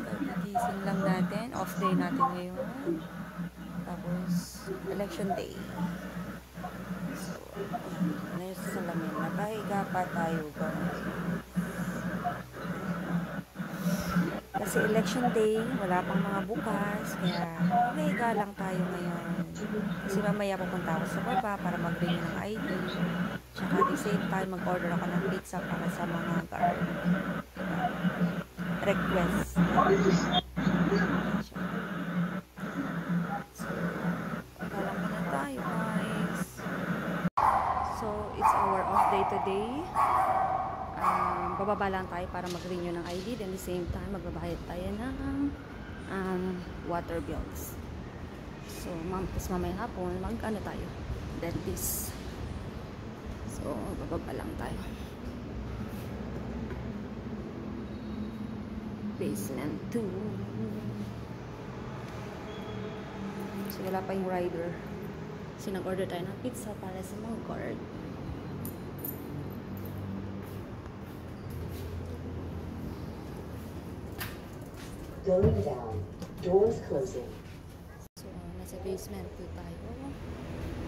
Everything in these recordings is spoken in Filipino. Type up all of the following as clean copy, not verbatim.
Kagigising lang natin. Off day natin ngayon. Tapos, election day. So, yan. Ano yung salamin? Nakahiga pa tayo, guys. Kasi election day, wala pang mga bukas. Kaya, nakahiga lang tayo ngayon. Kasi mamaya pupunta ako sa baba para mag-renew ng ID. Tsaka at the same time, mag-order ako ng pizza para sa mga guard. Request. So, galang muna tayo, guys. So, it's our off day today. Bababa lang tayo para mag-renew ng ID. Then, at the same time, magbabayad tayo ng water bills. So, tapos mamaya hapon, mag-ano tayo? Dentist. So, bababa lang tayo. Basement 2. So, wala pa yung rider. So, nag-order tayo ng pizza para sa mga guard. Going down. Doors closing. So, nasa basement 2 tayo.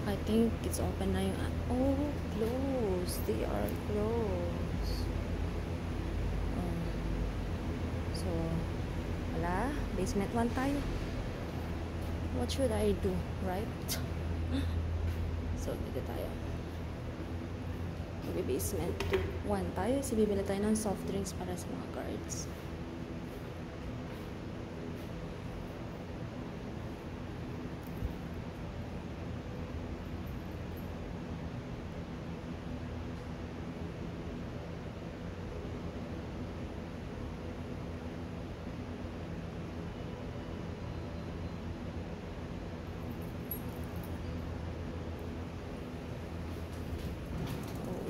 I think it's open na yung... Oh, closed. They are closed. So, wala. Basement 1 tayo. What should I do? Right? So, dito tayo. Basement 1 tayo. So, bibili tayo ng soft drinks para sa mga guards.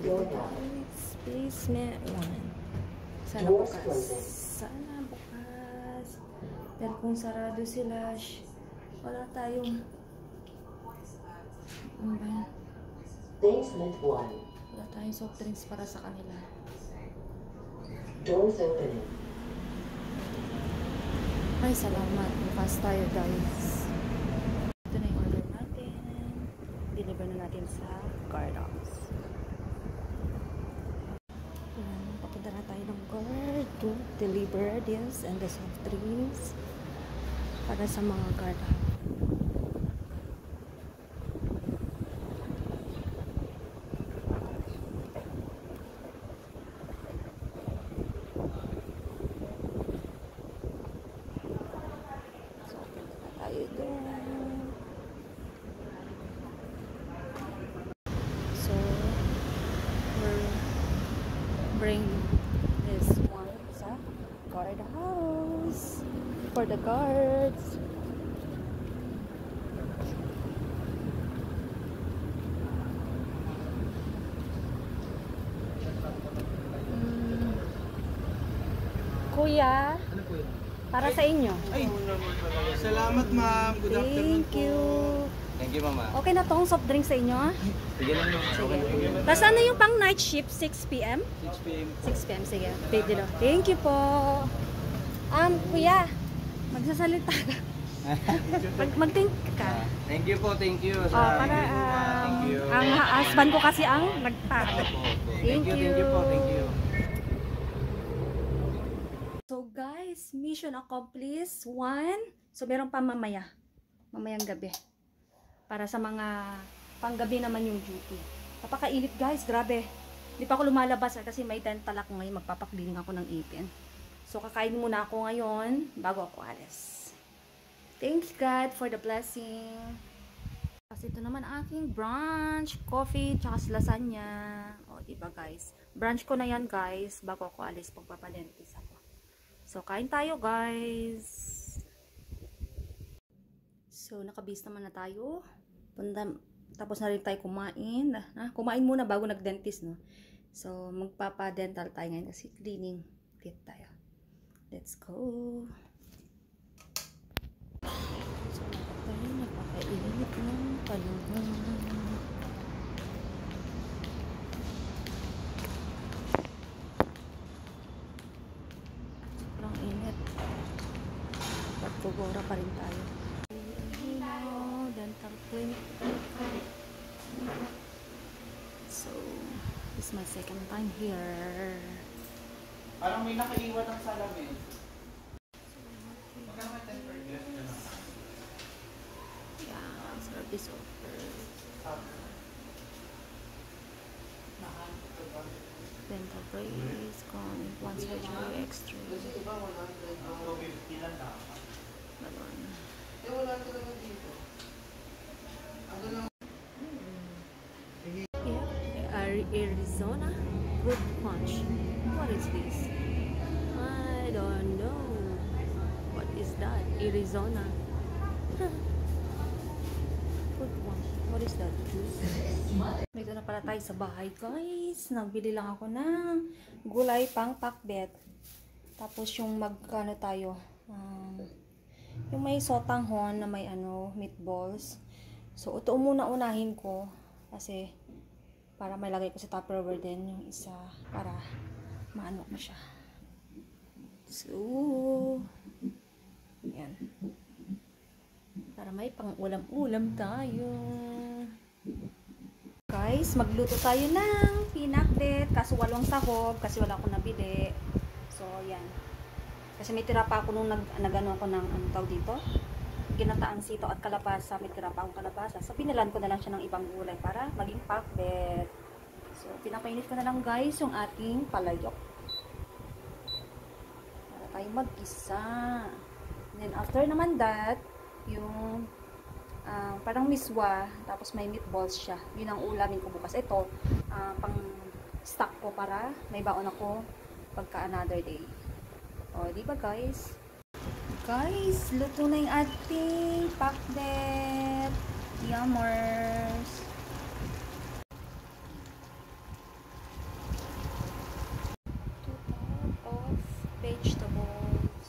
It's basement 1. Sana bukas. Sana bukas. Dahil kung sarado sila, wala tayong... Ano ba yan? Basement 1. Wala tayong soft drinks para sa kanila. Doors opening. Ay, salamat. Bukas tayo, guys. Ito na yung order natin. Deliver na natin sa guard house. Papunta na tayo ng guard to deliver this and the soft drinks para sa mga guard house. So, punta na tayo doon. So, we're bring this one sa guard house for the guards. Kuya, para sa inyo. Ay, salamat ma'am. Good afternoon Thank you. Thank you mama. Okay na tong soft drink sa inyo, ha? Sige lang ma'am. Okay na po yun. Tapos ano yung pang night shift? 6 p.m.? 6 p.m. 6 p.m. Sige. Thank you po. Kuya, magsasalita ka. Mag-think ka. Thank you po, thank you. Para thank you. ang husband ko kasi ang nagtag. Thank you po, thank you. So guys, mission accomplished. 1. So meron pa mamaya. Mamayang gabi. Para sa mga panggabi naman yung duty. Napakainit guys, grabe. Hindi pa ako lumalabas kasi may dental ako ngayon. Magpapaklining ako ng ipin. So kakain muna ako ngayon bago ako alis. Thanks God for the blessing. Kasi ito naman aking brunch, coffee, tsaka lasagna. O diba guys, brunch ko na yan guys bago ako alis pagpapalentis ako. So kain tayo guys. So nakabis naman na tayo. Tapos na rin tayo kumain. Kumain muna bago nag-dentist, no? So magpapa-dental tayo ngayon kasi cleaning teeth tayo. Let's go. So tayo napakainit ng panahon. Sobrang init. Pagtugora pa rin tayo. Dental clinic. So, this is my second time here. Parang may nakaiwan ng salamin. Yeah, service offer. Dental brace, implant surgery, extra. Balon. Arizona fruit punch. What is this? I don't know. What is that? Arizona. Fruit punch. What is that? Juice? Dito na pala tayo sa bahay, guys. Nagbili lang ako ng gulay pang pakbet. Tapos yung magkano tayo? Yung may sotanghon na may meatballs. So, ito muna unahin ko kasi para may lagay ko sa Tupperware din yung isa para maano ko siya. So, yan. Para may pang-ulam-ulam tayo. Guys, magluto tayo ng pinakbet. Kaso walang sahog kasi wala akong nabili. So, yan. Kasi may tira pa ako nung nagano ako ng tawag dito. Ginataan sito at kalabasa. May tira pa akong kalabasa. So, pinalan ko na lang siya ng ibang gulay para maging pakbet. So, pinapainit ko na lang guys yung ating palayok. Para tayo mag-isa. Then, after naman that, yung parang miswa, tapos may meatballs siya. Yun ang ulamin ko bukas. Ito, pang stock ko para may baon ako pagka another day. O, di ba guys? Guys, luto na yung ating pakbet. Yummers. Of vegetables.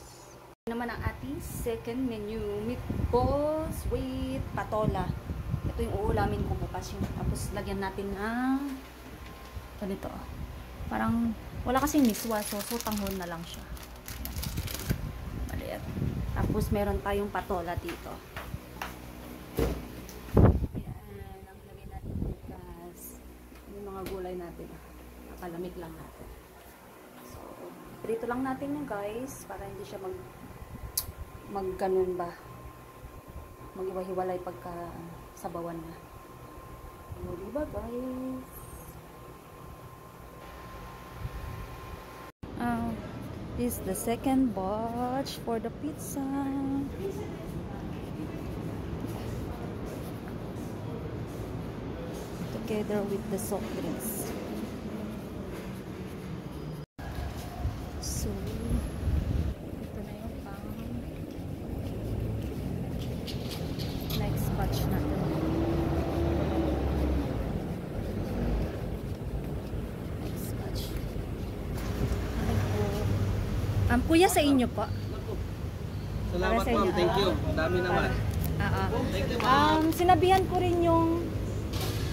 Naman ang ating second menu, meatballs with patola. Ito yung uulamin ko bukas. Tapos lagyan natin ng ganito. Parang wala kasing miswa, so tanghon na lang siya. Maliit. Tapos meron tayong patola dito. Ayan, ang lagyan natin bukas. Yung mga gulay natin. Nakalamig lang natin. So, dito lang natin yung guys, para hindi siya ganun ba. Mag-iwa-hiwalay pagka sabawan na. So, diba guys? This is the second batch for the pizza. Together with the soft drinks. So, ito na yung pang next batch natin. Next batch. Kuya, sa inyo po. Salamat Para sa ma'am, inyo. thank you. Dami naman. Thank you ma'am. Sinabihan ko rin yung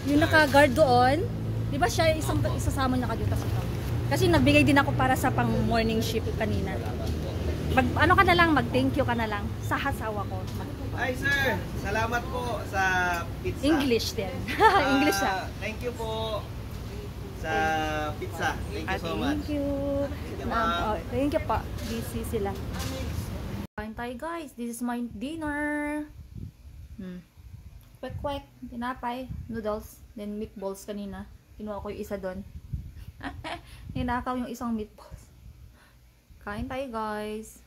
naka-guard doon. Di ba siya isasama niya ka dito sa tao? Kasi nagbigay din ako para sa pang morning shift kanina. Mag-thank you ka na lang sa hasawa ko. Hi sir, salamat po sa pizza. English din. English siya. Thank you po sa pizza. Thank you so much. Thank you. Thank you pa. Busy sila. Kain tayo guys. This is my dinner. Kwek-kwek. Tinapay. Noodles. Then meatballs kanina. Kinuha ko yung isa doon. Ninakaw yung isang meatballs. Kain tayo guys.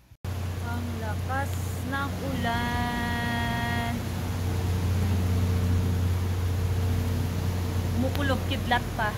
Ang lakas ng ulan. Kumukulog kidlat pa.